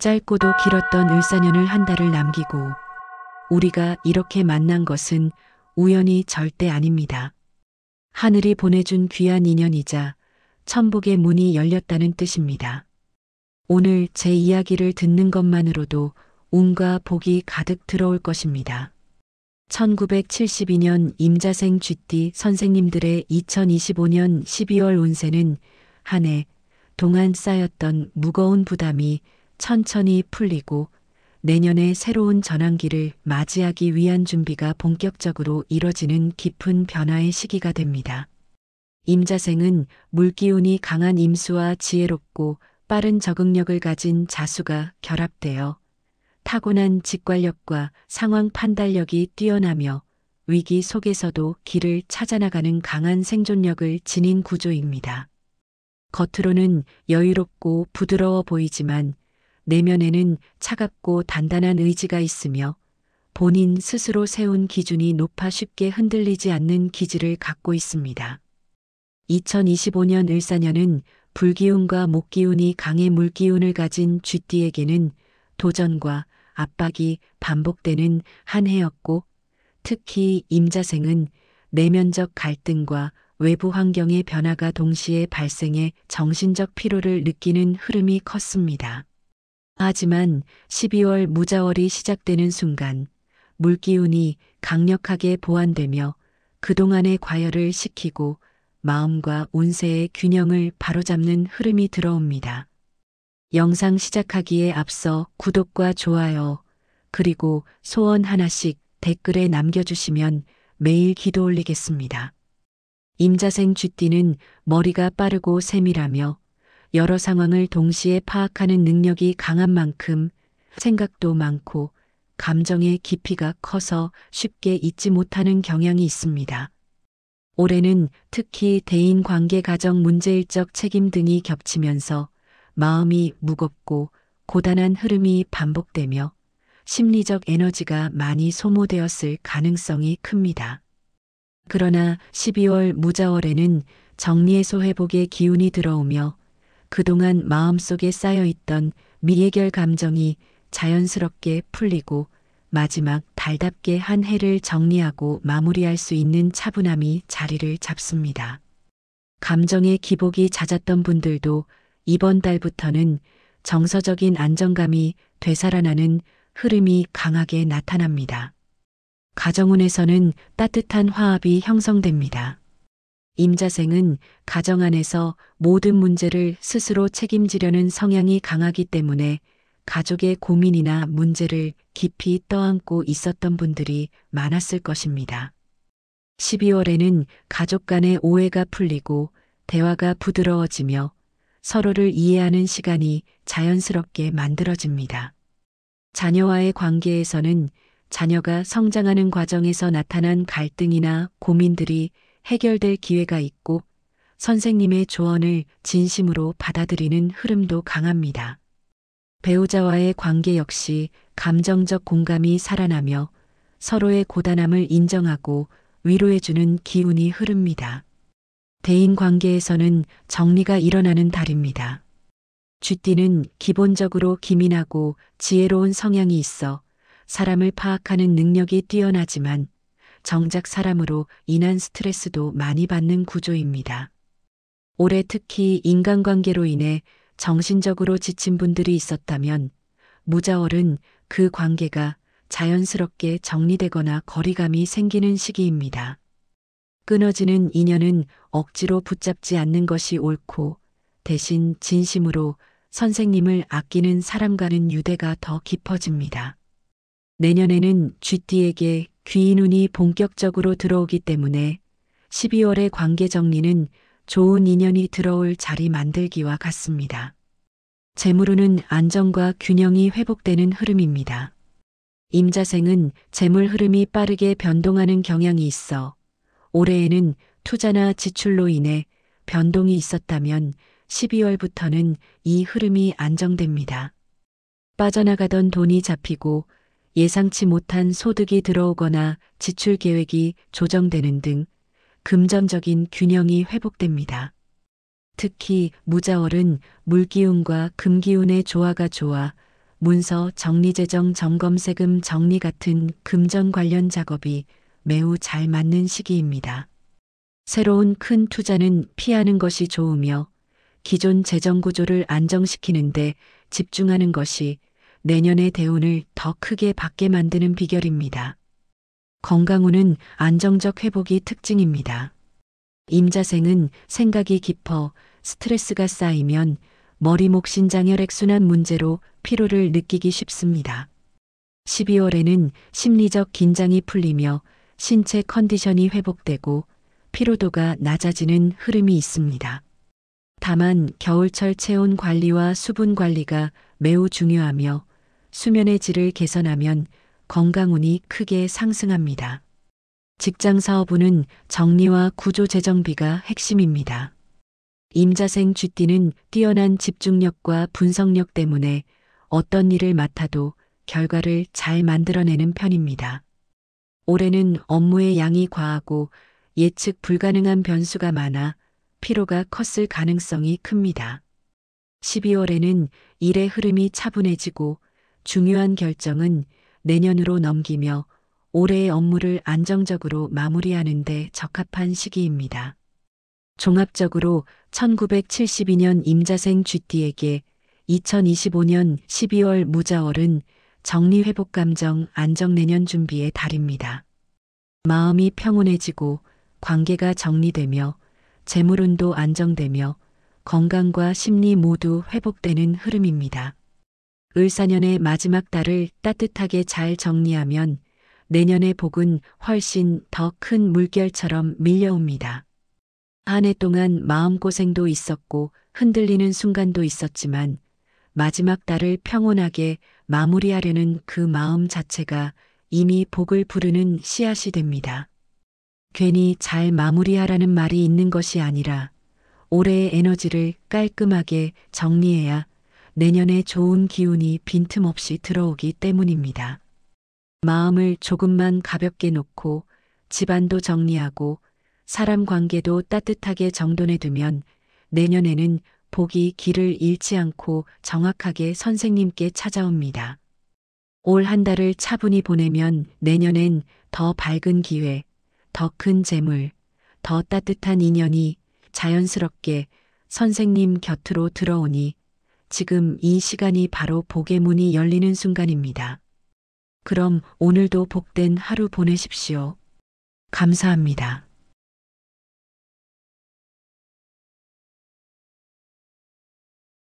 짧고도 길었던 을사년을 한 달을 남기고 우리가 이렇게 만난 것은 우연이 절대 아닙니다. 하늘이 보내준 귀한 인연이자 천복의 문이 열렸다는 뜻입니다. 오늘 제 이야기를 듣는 것만으로도 운과 복이 가득 들어올 것입니다. 1972년 임자생 쥐띠 선생님들의 2025년 12월 운세는 한 해 동안 쌓였던 무거운 부담이 천천히 풀리고 내년에 새로운 전환기를 맞이하기 위한 준비가 본격적으로 이뤄지는 깊은 변화의 시기가 됩니다. 임자생은 물기운이 강한 임수와 지혜롭고 빠른 적응력을 가진 자수가 결합되어 타고난 직관력과 상황 판단력이 뛰어나며 위기 속에서도 길을 찾아나가는 강한 생존력을 지닌 구조입니다. 겉으로는 여유롭고 부드러워 보이지만 내면에는 차갑고 단단한 의지가 있으며 본인 스스로 세운 기준이 높아 쉽게 흔들리지 않는 기질을 갖고 있습니다. 2025년 을사년은 불기운과 목기운이 강해 물기운을 가진 쥐띠에게는 도전과 압박이 반복되는 한 해였고 특히 임자생은 내면적 갈등과 외부 환경의 변화가 동시에 발생해 정신적 피로를 느끼는 흐름이 컸습니다. 하지만 12월 무자월이 시작되는 순간 물기운이 강력하게 보완되며 그동안의 과열을 식히고 마음과 운세의 균형을 바로잡는 흐름이 들어옵니다. 영상 시작하기에 앞서 구독과 좋아요 그리고 소원 하나씩 댓글에 남겨주시면 매일 기도 올리겠습니다. 임자생 쥐띠는 머리가 빠르고 세밀하며 여러 상황을 동시에 파악하는 능력이 강한 만큼 생각도 많고 감정의 깊이가 커서 쉽게 잊지 못하는 경향이 있습니다. 올해는 특히 대인 관계 가정 문제일적 책임 등이 겹치면서 마음이 무겁고 고단한 흐름이 반복되며 심리적 에너지가 많이 소모되었을 가능성이 큽니다. 그러나 12월 무자월에는 정리해소 회복의 기운이 들어오며 그동안 마음속에 쌓여있던 미해결 감정이 자연스럽게 풀리고 마지막 달답게 한 해를 정리하고 마무리할 수 있는 차분함이 자리를 잡습니다. 감정의 기복이 잦았던 분들도 이번 달부터는 정서적인 안정감이 되살아나는 흐름이 강하게 나타납니다. 가정운에서는 따뜻한 화합이 형성됩니다. 임자생은 가정 안에서 모든 문제를 스스로 책임지려는 성향이 강하기 때문에 가족의 고민이나 문제를 깊이 떠안고 있었던 분들이 많았을 것입니다. 12월에는 가족 간의 오해가 풀리고 대화가 부드러워지며 서로를 이해하는 시간이 자연스럽게 만들어집니다. 자녀와의 관계에서는 자녀가 성장하는 과정에서 나타난 갈등이나 고민들이 해결될 기회가 있고 선생님의 조언을 진심으로 받아들이는 흐름도 강합니다. 배우자와의 관계 역시 감정적 공감이 살아나며 서로의 고단함을 인정하고 위로해주는 기운이 흐릅니다. 대인 관계에서는 정리가 일어나는 달입니다. 쥐띠는 기본적으로 기민하고 지혜로운 성향이 있어 사람을 파악하는 능력이 뛰어나지만 정작 사람으로 인한 스트레스도 많이 받는 구조입니다. 올해 특히 인간관계로 인해 정신적으로 지친 분들이 있었다면 무자월은 그 관계가 자연스럽게 정리되거나 거리감이 생기는 시기입니다. 끊어지는 인연은 억지로 붙잡지 않는 것이 옳고 대신 진심으로 선생님을 아끼는 사람과는 유대가 더 깊어집니다. 내년에는 쥐띠에게 귀인운이 본격적으로 들어오기 때문에 12월의 관계 정리는 좋은 인연이 들어올 자리 만들기와 같습니다. 재물운은 안정과 균형이 회복되는 흐름입니다. 임자생은 재물 흐름이 빠르게 변동하는 경향이 있어 올해에는 투자나 지출로 인해 변동이 있었다면 12월부터는 이 흐름이 안정됩니다. 빠져나가던 돈이 잡히고 예상치 못한 소득이 들어오거나 지출 계획이 조정되는 등 금전적인 균형이 회복됩니다. 특히 무자월은 물기운과 금기운의 조화가 좋아 문서 정리, 재정 점검, 세금 정리 같은 금전 관련 작업이 매우 잘 맞는 시기입니다. 새로운 큰 투자는 피하는 것이 좋으며 기존 재정 구조를 안정시키는데 집중하는 것이 내년의 대운을 더 크게 받게 만드는 비결입니다. 건강운은 안정적 회복이 특징입니다. 임자생은 생각이 깊어 스트레스가 쌓이면 머리, 목, 신장, 혈액순환 문제로 피로를 느끼기 쉽습니다. 12월에는 심리적 긴장이 풀리며 신체 컨디션이 회복되고 피로도가 낮아지는 흐름이 있습니다. 다만 겨울철 체온 관리와 수분 관리가 매우 중요하며 수면의 질을 개선하면 건강운이 크게 상승합니다. 직장 사업운은 정리와 구조 재정비가 핵심입니다. 임자생 쥐띠는 뛰어난 집중력과 분석력 때문에 어떤 일을 맡아도 결과를 잘 만들어내는 편입니다. 올해는 업무의 양이 과하고 예측 불가능한 변수가 많아 피로가 컸을 가능성이 큽니다. 12월에는 일의 흐름이 차분해지고 중요한 결정은 내년으로 넘기며 올해의 업무를 안정적으로 마무리하는 데 적합한 시기입니다. 종합적으로 1972년 임자생 쥐띠에게 2025년 12월 무자월은 정리회복 감정 안정 내년 준비의 달입니다. 마음이 평온해지고 관계가 정리되며 재물운도 안정되며 건강과 심리 모두 회복되는 흐름입니다. 을사년의 마지막 달을 따뜻하게 잘 정리하면 내년의 복은 훨씬 더 큰 물결처럼 밀려옵니다. 한 해 동안 마음고생도 있었고 흔들리는 순간도 있었지만 마지막 달을 평온하게 마무리하려는 그 마음 자체가 이미 복을 부르는 씨앗이 됩니다. 괜히 잘 마무리하라는 말이 있는 것이 아니라 올해의 에너지를 깔끔하게 정리해야 내년에 좋은 기운이 빈틈없이 들어오기 때문입니다. 마음을 조금만 가볍게 놓고 집안도 정리하고 사람 관계도 따뜻하게 정돈해 두면 내년에는 복이 길을 잃지 않고 정확하게 선생님께 찾아옵니다. 올 한 달을 차분히 보내면 내년엔 더 밝은 기회, 더 큰 재물, 더 따뜻한 인연이 자연스럽게 선생님 곁으로 들어오니 지금 이 시간이 바로 복의 문이 열리는 순간입니다. 그럼 오늘도 복된 하루 보내십시오. 감사합니다.